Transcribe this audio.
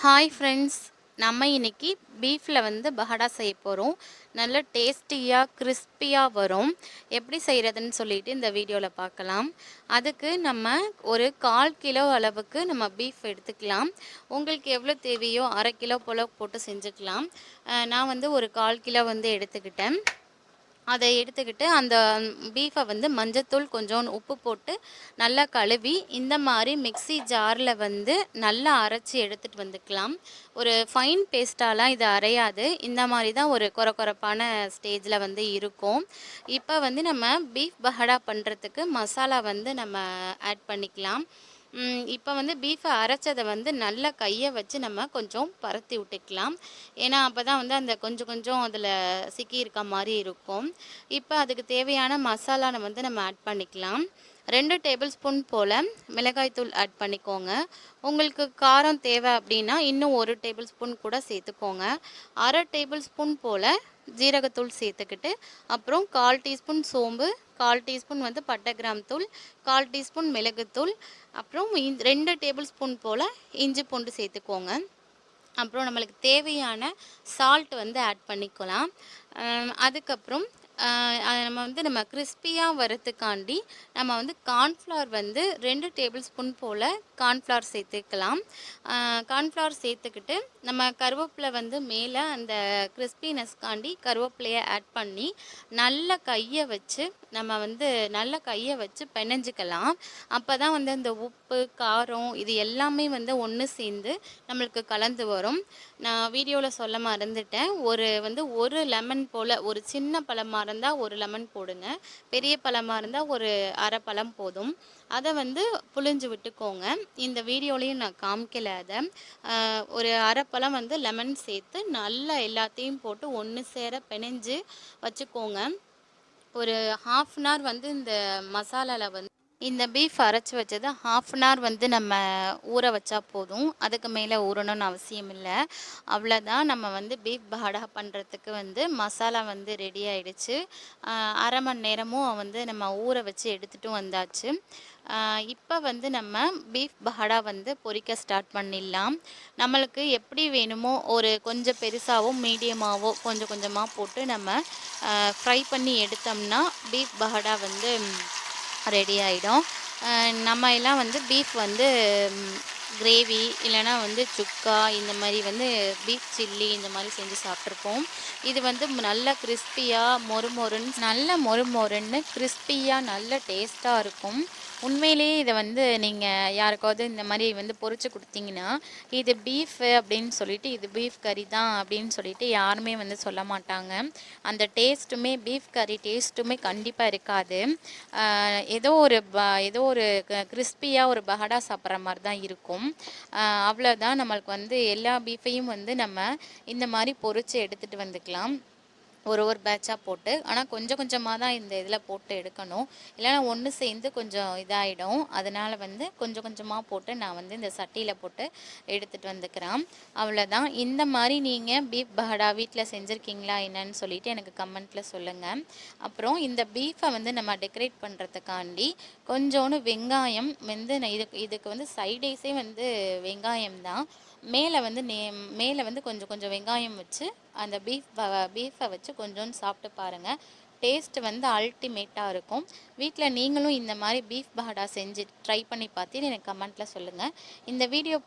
Hi friends, நம்ம இன்னைக்கு பீஃபில் வந்து பஹடா செய்ய போகிறோம். நல்ல டேஸ்டியாக கிறிஸ்பியாக வரும். எப்படி செய்கிறதுன்னு சொல்லிட்டு இந்த வீடியோவில் பார்க்கலாம். அதுக்கு நம்ம ஒரு 1/4 கிலோ அளவுக்கு நம்ம பீஃப் எடுத்துக்கலாம். உங்களுக்கு எவ்வளோ தேவையோ 1/2 கிலோ போல் போட்டு செஞ்சுக்கலாம். நான் வந்து ஒரு 1/4 கிலோ வந்து எடுத்துக்கிட்டேன். அதை எடுத்துக்கிட்டு அந்த பீஃபை வந்து மஞ்சத்தூள் கொஞ்சம் உப்பு போட்டு நல்லா கழுவி இந்த மாதிரி மிக்ஸி ஜாரில் வந்து நல்லா அரைச்சி எடுத்துகிட்டு வந்துக்கலாம். ஒரு ஃபைன் பேஸ்ட்டாலாம் இது அரையாது. இந்த மாதிரி தான் ஒரு கொரப்பான ஸ்டேஜில் வந்து இருக்கும். இப்போ வந்து நம்ம பீஃப் பஹடா பண்ணுறதுக்கு மசாலா வந்து நம்ம ஆட் பண்ணிக்கலாம். இப்போ வந்து பீஃபை அரைச்சதை வந்து நல்லா கையை வச்சு நம்ம கொஞ்சம் பரத்தி விட்டுக்கலாம். ஏன்னா அப்போ தான் வந்து அந்த கொஞ்சம் அதில் சிக்கி இருக்க மாதிரி இருக்கும். இப்போ அதுக்கு தேவையான மசாலா நம்ம ஆட் பண்ணிக்கலாம். 2 டேபிள் ஸ்பூன் போல் மிளகாய்த்தூள் ஆட் பண்ணிக்கோங்க. உங்களுக்கு காரம் தேவை அப்படின்னா இன்னும் 1 டேபிள் ஸ்பூன் கூட சேர்த்துக்கோங்க. 1/2 டேபிள் ஸ்பூன் போல் ஜீரகத்தூள் சேர்த்துக்கிட்டு, அப்புறம் 1/4 டீஸ்பூன் சோம்பு, 1/4 டீஸ்பூன் வந்து பட்டை கிராம் தூள், 1/4 டீஸ்பூன் மிளகுத்தூள், அப்புறம் 2 டேபிள் ஸ்பூன் போல் இஞ்சி பூண்டு சேர்த்துக்கோங்க. அப்புறம் நம்மளுக்கு தேவையான சால்ட் வந்து ஆட் பண்ணிக்கலாம். அதுக்கப்புறம் நம்ம கிறிஸ்பியாக வரத்துக்காண்டி நம்ம வந்து கார்ன்ஃப்ளவர் வந்து 2 டேபிள் ஸ்பூன் போல் கார்ன்ஃப்ளவர் சேர்த்துக்கலாம். கார்ன்ஃப்ளவர் சேர்த்துக்கிட்டு நம்ம கருவேப்பிலை வந்து மேலே அந்த கிறிஸ்பினஸ்காண்டி கருவேப்பிலையை ஆட் பண்ணி நல்ல கையை வச்சு பிணைஞ்சிக்கலாம். அப்போ தான் வந்து அந்த உப்பு காரம் இது எல்லாமே வந்து ஒன்று சேர்ந்து நம்மளுக்கு கலந்து வரும். நான் வீடியோவில் சொல்ல மறந்துட்டேன். ஒரு லெமன் போல், ஒரு சின்ன பழமாக இருந்தால் ஒரு லெமன் போடுங்க, பெரிய பழமாக இருந்தால் ஒரு அரை பழம் போதும். அதை வந்து புழிஞ்சு விட்டுக்கோங்க. இந்த வீடியோலையும் நான் காமிக்கல அதை. ஒரு அரை பழம் வந்து லெமன் சேர்த்து நல்லா எல்லாத்தையும் போட்டு ஒன்று சேர பிணைஞ்சு வச்சுக்கோங்க. ஒரு 1/2 அன் ஹவர் வந்து இந்த மசாலாவில் வந்து இந்த பீஃப் அரைச்சி வச்சது 1/2 அன் ஹவர் வந்து நம்ம ஊற வச்சா போதும். அதுக்கு மேலே ஊறணும்னு அவசியம் இல்லை. அவ்வளோதான். நம்ம வந்து பீஃப் பஹடா பண்ணுறதுக்கு வந்து மசாலா வந்து ரெடி ஆகிடுச்சு. 1/2 மணி நேரமும் வந்து நம்ம ஊற வச்சு எடுத்துகிட்டும் வந்தாச்சு. இப்போ வந்து நம்ம பீஃப் பஹடா வந்து பொரிக்க ஸ்டார்ட் பண்ணிடலாம். நம்மளுக்கு எப்படி வேணுமோ ஒரு கொஞ்சம் பெருசாகவோ மீடியமாகவோ கொஞ்சமாக போட்டு நம்ம ஃப்ரை பண்ணி எடுத்தோம்னா பீஃப் பஹடா வந்து ரெடி ஆகிடும். நம்ம எல்லாம் வந்து பீஃப் வந்து கிரேவி இல்லைனா வந்து சுக்கா இந்த மாதிரி வந்து பீஃப் சில்லி இந்த மாதிரி செஞ்சு சாப்பிட்ருப்போம். இது வந்து நல்ல கிறிஸ்பியாக மொறுமொறுன்னு கிறிஸ்பியாக நல்ல டேஸ்ட்டாக இருக்கும். உண்மையிலேயே இதை வந்து நீங்கள் யாருக்காவது இந்த மாதிரி வந்து பொரிச்சு கொடுத்தீங்கன்னா இது பீஃபு அப்படின்னு சொல்லிட்டு, இது பீஃப் கறி தான் அப்படின்னு சொல்லிட்டு யாருமே வந்து சொல்ல மாட்டாங்க. அந்த டேஸ்ட்டுமே பீஃப் கறி டேஸ்ட்டுமே கண்டிப்பாக இருக்காது. ஏதோ ஒரு கிறிஸ்பியாக ஒரு பஹடா சாப்பிட்ற மாதிரி தான் இருக்கும். அவ்வளோதான். நம்மளுக்கு வந்து எல்லா பீஃபையும் வந்து நம்ம இந்த மாதிரி பொரிச்சு எடுத்துகிட்டு வந்துக்கலாம். ஒரு பேட்சாக போட்டு, ஆனால் கொஞ்சமாக தான் இந்த இதில் போட்டு எடுக்கணும். இல்லைனா ஒன்று சேர்ந்து கொஞ்சம் இதாகிடும். அதனால் வந்து கொஞ்சமாக போட்டு நான் வந்து இந்த சட்டியில் போட்டு எடுத்துகிட்டு வந்துக்கிறேன். அவ்வளோதான். இந்த மாதிரி நீங்கள் பீஃப் பஹடா வீட்டில் செஞ்சுருக்கீங்களா என்னன்னு சொல்லிவிட்டு எனக்கு கமெண்ட்டில் சொல்லுங்கள். அப்புறம் இந்த பீஃபை வந்து நம்ம டெக்கரேட் பண்ணுறதுக்காண்டி கொஞ்சோண்டு வெங்காயம் வந்து இதுக்கு வந்து சைடேஸே வந்து வெங்காயம் தான். மேலே வந்து கொஞ்சம் வெங்காயம் வச்சு அந்த பீஃபை வச்சு கொஞ்சோண்டு சாப்பிட்டு பாருங்கள். டேஸ்ட் வந்து அல்டிமேட்டாக இருக்கும். வீட்டில் நீங்களும் இந்த மாதிரி பீஃப் பஹடா செஞ்சு ட்ரை பண்ணி பார்த்துட்டு எனக்கு கமெண்ட்டில் சொல்லுங்கள். இந்த வீடியோ